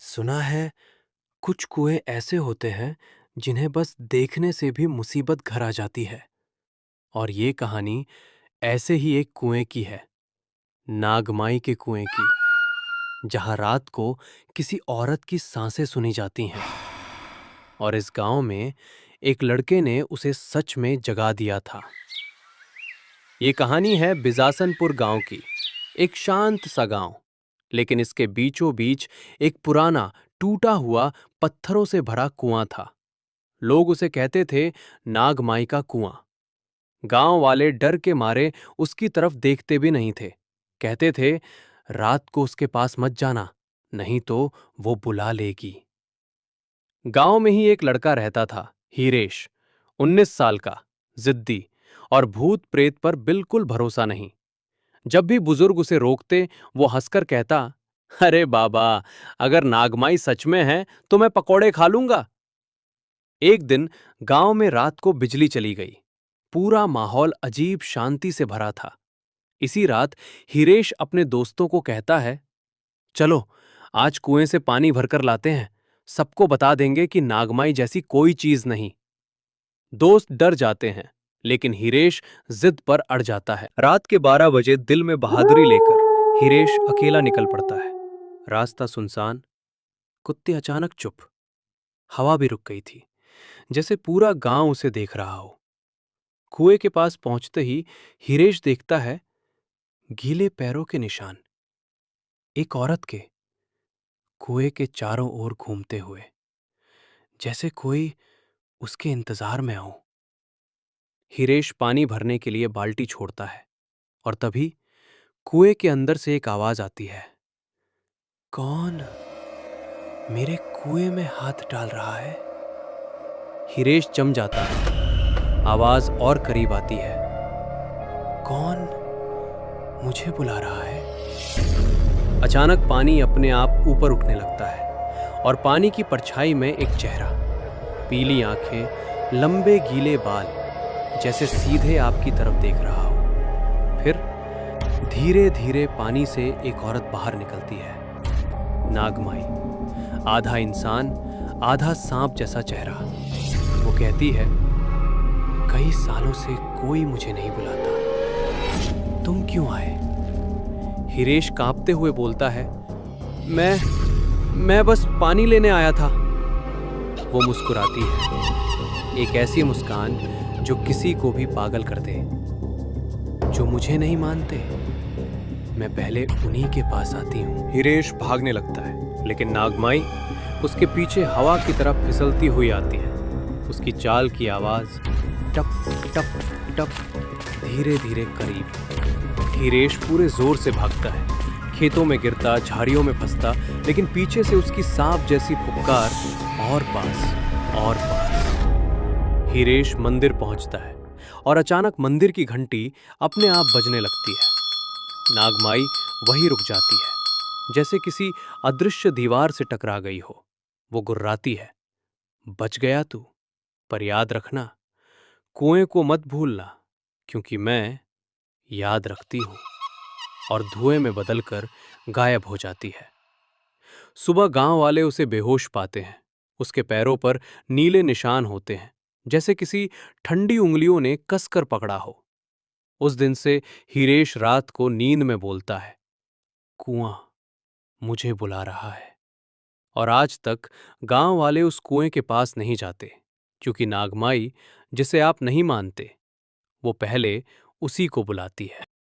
सुना है कुछ कुएं ऐसे होते हैं जिन्हें बस देखने से भी मुसीबत घर आ जाती है। और ये कहानी ऐसे ही एक कुएं की है, नागमाई के कुएं की, जहां रात को किसी औरत की सांसें सुनी जाती हैं। और इस गांव में एक लड़के ने उसे सच में जगा दिया था। ये कहानी है बिजासनपुर गांव की, एक शांत सा गांव, लेकिन इसके बीचों बीच एक पुराना टूटा हुआ पत्थरों से भरा कुआं था। लोग उसे कहते थे नागमाई का कुआं। गांव वाले डर के मारे उसकी तरफ देखते भी नहीं थे। कहते थे रात को उसके पास मत जाना, नहीं तो वो बुला लेगी। गांव में ही एक लड़का रहता था, हीरेश, 19 साल का, जिद्दी और भूत प्रेत पर बिल्कुल भरोसा नहीं। जब भी बुजुर्ग उसे रोकते, वो हंसकर कहता, अरे बाबा, अगर नागमाई सच में है तो मैं पकौड़े खा लूंगा। एक दिन गांव में रात को बिजली चली गई। पूरा माहौल अजीब शांति से भरा था। इसी रात हिरेश अपने दोस्तों को कहता है, चलो आज कुएं से पानी भरकर लाते हैं, सबको बता देंगे कि नागमाई जैसी कोई चीज नहीं। दोस्त डर जाते हैं, लेकिन हिरेश जिद पर अड़ जाता है। रात के 12 बजे दिल में बहादुरी लेकर हिरेश अकेला निकल पड़ता है। रास्ता सुनसान, कुत्ते अचानक चुप, हवा भी रुक गई थी, जैसे पूरा गांव उसे देख रहा हो। कुएं के पास पहुंचते ही हिरेश देखता है गीले पैरों के निशान, एक औरत के, कुएं के चारों ओर घूमते हुए, जैसे कोई उसके इंतजार में हो। हिरेश पानी भरने के लिए बाल्टी छोड़ता है, और तभी कुएं के अंदर से एक आवाज आती है, कौन मेरे कुएं में हाथ डाल रहा है? हिरेश जम जाता है। आवाज और करीब आती है, कौन मुझे बुला रहा है? अचानक पानी अपने आप ऊपर उठने लगता है, और पानी की परछाई में एक चेहरा, पीली आंखें, लंबे गीले बाल, जैसे सीधे आपकी तरफ देख रहा हो। फिर धीरे धीरे पानी से एक औरत बाहर निकलती है, नागमाई, आधा इंसान आधा सांप जैसा चेहरा। वो कहती है, कई सालों से कोई मुझे नहीं बुलाता, तुम क्यों आए? हिरेश कांपते हुए बोलता है, मैं बस पानी लेने आया था। वो मुस्कुराती है, एक ऐसी मुस्कान जो किसी को भी पागल कर दे। जो मुझे नहीं मानते, मैं पहले उन्हीं के पास आती हूँ। हिरेश भागने लगता है, लेकिन नागमाई उसके पीछे हवा की तरफ फिसलती हुई आती है। उसकी चाल की आवाज टप टप टप, धीरे धीरे करीब। हिरेश पूरे जोर से भागता है, खेतों में गिरता, झाड़ियों में फंसता, लेकिन पीछे से उसकी सांप जैसी फुफकार और पास और पास। हिरेश मंदिर पहुंचता है, और अचानक मंदिर की घंटी अपने आप बजने लगती है। नागमाई वहीं रुक जाती है, जैसे किसी अदृश्य दीवार से टकरा गई हो। वो गुर्राती है, बच गया तू, पर याद रखना, कुएं को मत भूलना, क्योंकि मैं याद रखती हूं। और धुएं में बदलकर गायब हो जाती है। सुबह गांव वाले उसे बेहोश पाते हैं। उसके पैरों पर नीले निशान होते हैं, जैसे किसी ठंडी उंगलियों ने कसकर पकड़ा हो। उस दिन से हिरेश रात को नींद में बोलता है, कुआं मुझे बुला रहा है। और आज तक गांव वाले उस कुएं के पास नहीं जाते, क्योंकि नागमाई, जिसे आप नहीं मानते, वो पहले उसी को बुलाती है।